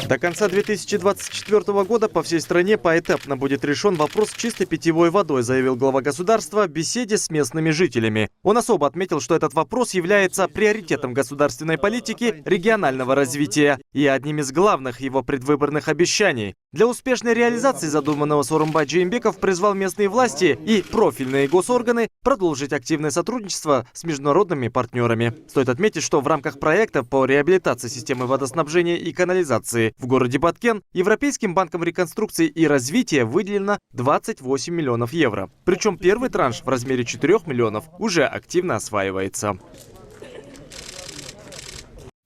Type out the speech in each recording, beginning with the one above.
До конца 2024 года по всей стране поэтапно будет решен вопрос с чистой питьевой водой, заявил глава государства в беседе с местными жителями. Он особо отметил, что этот вопрос является приоритетом государственной политики регионального развития и одним из главных его предвыборных обещаний. Для успешной реализации задуманного Сооронбай Жээнбеков призвал местные власти и профильные госорганы продолжить активное сотрудничество с международными партнерами. Стоит отметить, что в рамках проекта по реабилитации системы водоснабжения и канализации в городе Баткен Европейским банком реконструкции и развития выделено 28 миллионов евро. Причем первый транш в размере 4 миллионов уже активно осваивается.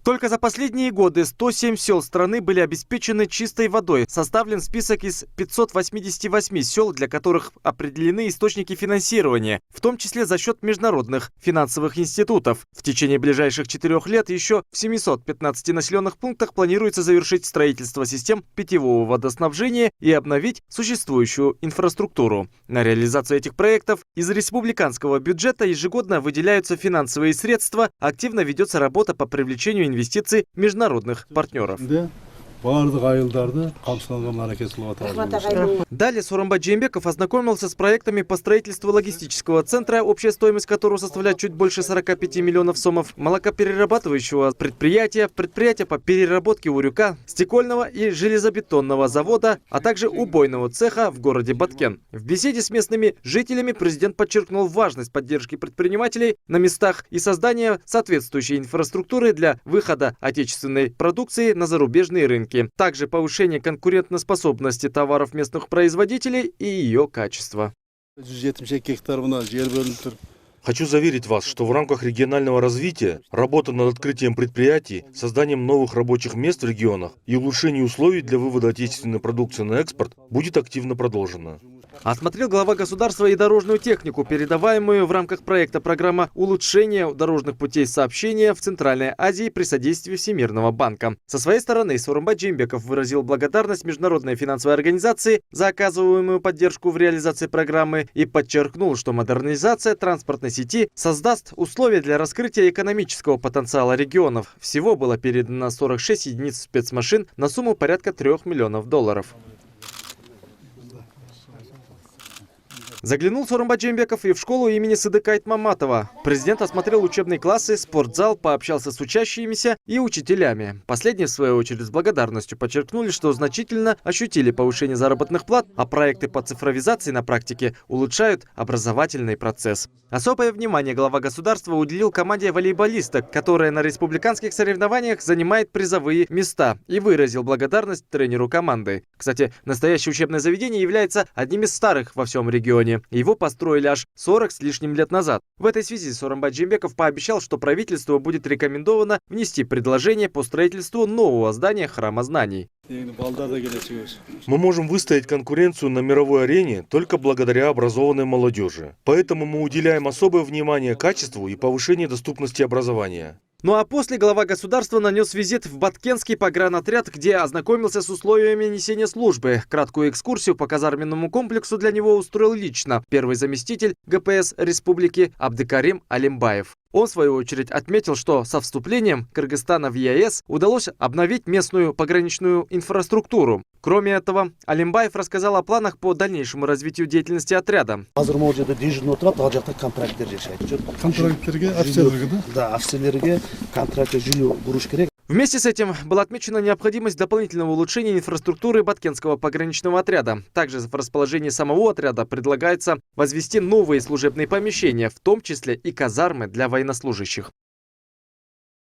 Только за последние годы 107 сел страны были обеспечены чистой водой. Составлен список из 588 сел, для которых определены источники финансирования, в том числе за счет международных финансовых институтов. В течение ближайших 4 лет еще в 715 населенных пунктах планируется завершить строительство систем питьевого водоснабжения и обновить существующую инфраструктуру. На реализацию этих проектов из республиканского бюджета ежегодно выделяются финансовые средства, активно ведется работа по привлечению инвестиций международных партнеров. Далее Сооронбай Жээнбеков ознакомился с проектами по строительству логистического центра, общая стоимость которого составляет чуть больше 45 миллионов сомов, молокоперерабатывающего предприятия по переработке урюка, стекольного и железобетонного завода, а также убойного цеха в городе Баткен. В беседе с местными жителями президент подчеркнул важность поддержки предпринимателей на местах и создания соответствующей инфраструктуры для выхода отечественной продукции на зарубежные рынки. Также повышение конкурентоспособности товаров местных производителей и ее качества. Хочу заверить вас, что в рамках регионального развития работа над открытием предприятий, созданием новых рабочих мест в регионах и улучшением условий для вывода отечественной продукции на экспорт будет активно продолжена. Осмотрел глава государства и дорожную технику, передаваемую в рамках проекта программа улучшения дорожных путей сообщения в Центральной Азии при содействии Всемирного банка. Со своей стороны Сооронбай Жээнбеков выразил благодарность Международной финансовой организации за оказываемую поддержку в реализации программы и подчеркнул, что модернизация транспортной сети создаст условия для раскрытия экономического потенциала регионов. Всего было передано 46 единиц спецмашин на сумму порядка $3 миллионов. Заглянул Сооронбай Жээнбеков и в школу имени Сыдыка Айтмаматова. Президент осмотрел учебные классы, спортзал, пообщался с учащимися и учителями. Последние, в свою очередь, с благодарностью подчеркнули, что значительно ощутили повышение заработных плат, а проекты по цифровизации на практике улучшают образовательный процесс. Особое внимание глава государства уделил команде волейболисток, которая на республиканских соревнованиях занимает призовые места, и выразил благодарность тренеру команды. Кстати, настоящее учебное заведение является одним из старых во всем регионе. Его построили аж 40 с лишним лет назад. В этой связи Сооронбай Жээнбеков пообещал, что правительству будет рекомендовано внести предложение по строительству нового здания Храма знаний. Мы можем выстоять конкуренцию на мировой арене только благодаря образованной молодежи. Поэтому мы уделяем особое внимание качеству и повышению доступности образования. Ну а после глава государства нанес визит в Баткенский погранотряд, где ознакомился с условиями несения службы. Краткую экскурсию по казарменному комплексу для него устроил лично первый заместитель ГПС республики Абдыкарим Алимбаев. Он, в свою очередь, отметил, что со вступлением Кыргызстана в ЕАЭС удалось обновить местную пограничную инфраструктуру. Кроме этого, Алимбаев рассказал о планах по дальнейшему развитию деятельности отряда. Вместе с этим была отмечена необходимость дополнительного улучшения инфраструктуры Баткенского пограничного отряда. Также в расположении самого отряда предлагается возвести новые служебные помещения, в том числе и казармы для военнослужащих.